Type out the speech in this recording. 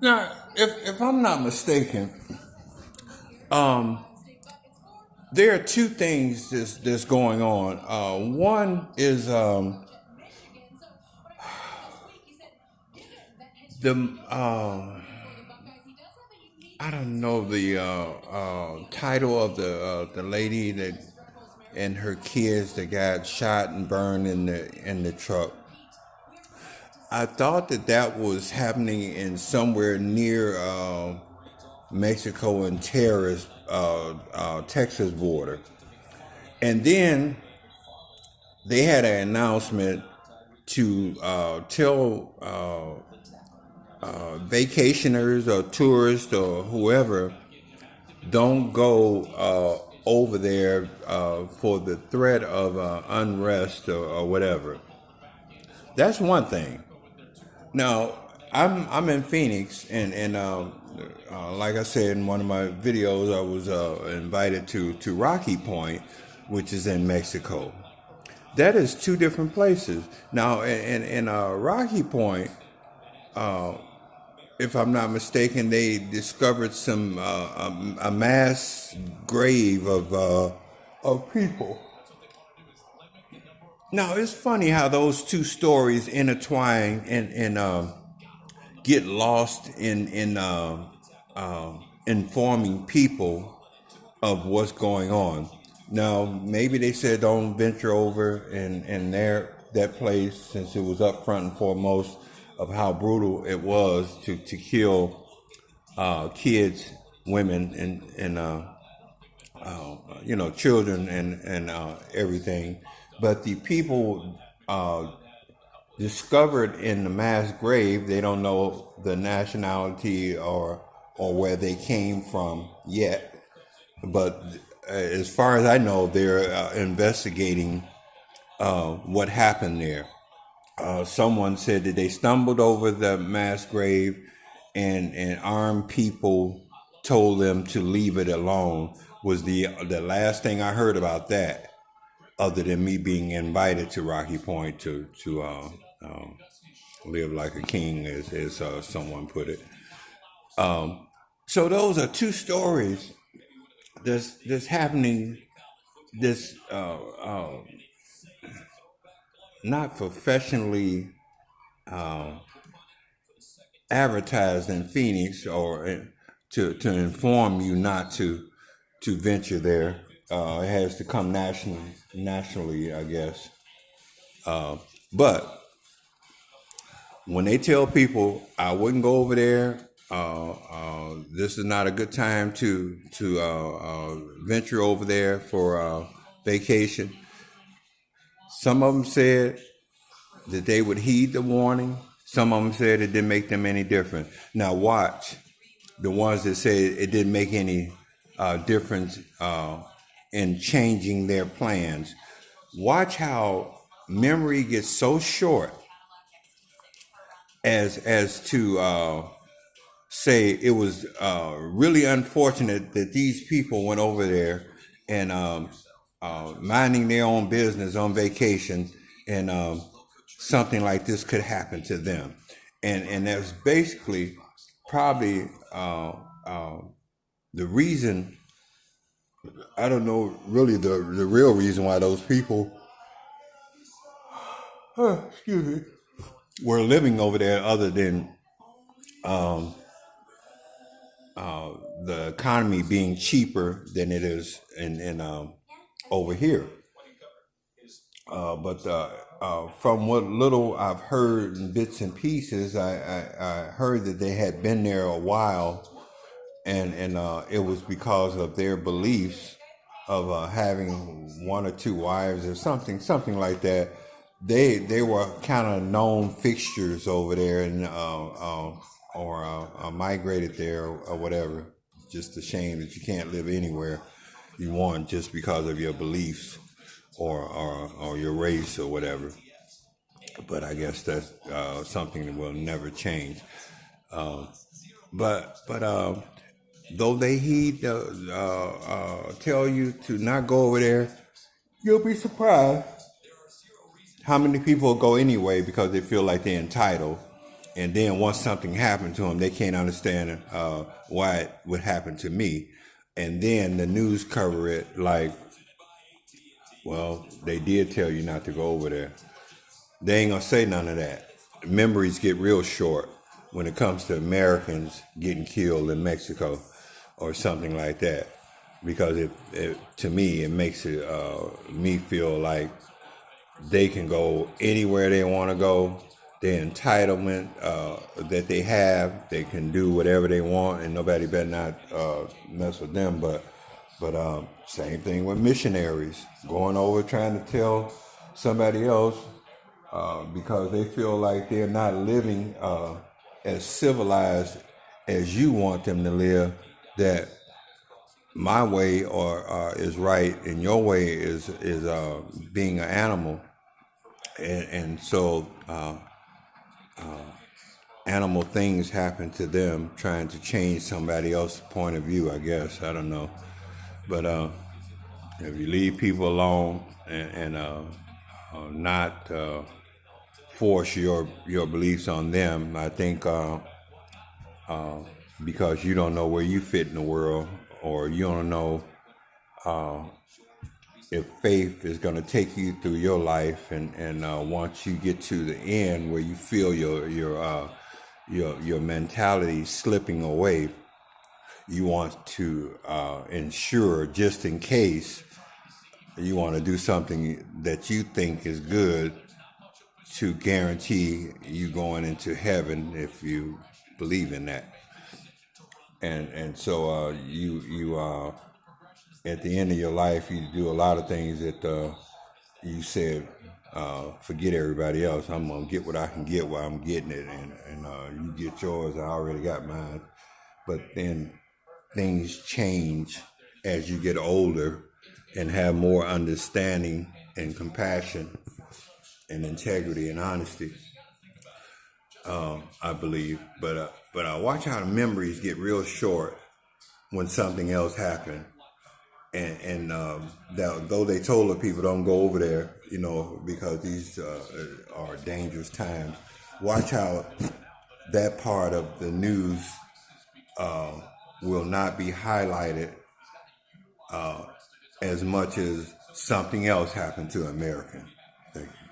Now, if I'm not mistaken, um, there are two things that's going on. One is the I don't know the title of the lady that and her kids that got shot and burned in the truck. I thought that was happening in somewhere near Mexico and Texas border, and then they had an announcement to tell vacationers or tourists or whoever don't go over there for the threat of unrest or whatever. That's one thing. Now, I'm in Phoenix, and like I said in one of my videos, I was invited to Rocky Point, which is in Mexico. That is two different places. Now, in Rocky Point, if I'm not mistaken, they discovered a mass grave of people. Now, it's funny how those two stories intertwine and get lost in informing people of what's going on. Now, maybe they said don't venture over in that place since it was up front and foremost of how brutal it was to kill kids, women, and children and everything. But the people discovered in the mass grave, they don't know the nationality or where they came from yet. But as far as I know, they're investigating what happened there. Someone said that they stumbled over the mass grave, and armed people told them to leave it alone. Was the last thing I heard about that, other than me being invited to Rocky Point to live like a king, as someone put it. So those are two stories that's happening. This not professionally advertised in Phoenix or to inform you not to venture there. It has to come nationally, I guess. But when they tell people I wouldn't go over there, this is not a good time to venture over there for vacation. Some of them said that they would heed the warning. Some of them said it didn't make them any different. Now watch the ones that said it didn't make any difference in changing their plans. Watch how memory gets so short as to say it was really unfortunate that these people went over there and minding their own business on vacation, and something like this could happen to them, and that's basically probably the reason. I don't know really the real reason why those people excuse me, were living over there, other than the economy being cheaper than it is in over here. But from what little I've heard in bits and pieces, I heard that they had been there a while, and it was because of their beliefs of having one or two wives or something like that. They were kind of known fixtures over there, and or migrated there or whatever. Just a shame that you can't live anywhere you want just because of your beliefs or your race or whatever. But I guess that's something that will never change. But though they tell you to not go over there, you'll be surprised how many people go anyway because they feel like they're entitled. And then once something happened to them, they can't understand why it would happen to me. And then the news cover it like, well, they did tell you not to go over there. They ain't gonna say none of that. Memories get real short when it comes to Americans getting killed in Mexico or something like that, because to me it makes it me feel like they can go anywhere they want to go. The entitlement that they have, they can do whatever they want, and nobody better not mess with them. But same thing with missionaries going over trying to tell somebody else because they feel like they're not living as civilized as you want them to live. That my way or is right, and your way is being an animal, and so animal things happen to them trying to change somebody else's point of view. I guess I don't know, but if you leave people alone and not force your beliefs on them, I think because you don't know where you fit in the world, or you don't know if faith is going to take you through your life, and once you get to the end where you feel your mentality slipping away, you want to ensure, just in case, you want to do something that you think is good to guarantee you going into heaven if you believe in that. And so you at the end of your life, you do a lot of things that you said, forget everybody else. I'm gonna get what I can get while I'm getting it, and you get yours. I already got mine. But then things change as you get older and have more understanding and compassion and integrity and honesty. I believe, but I watch how the memories get real short when something else happened, and that, though they told the people don't go over there, because these are dangerous times. Watch how that part of the news will not be highlighted as much as something else happened to Americans. Thank you.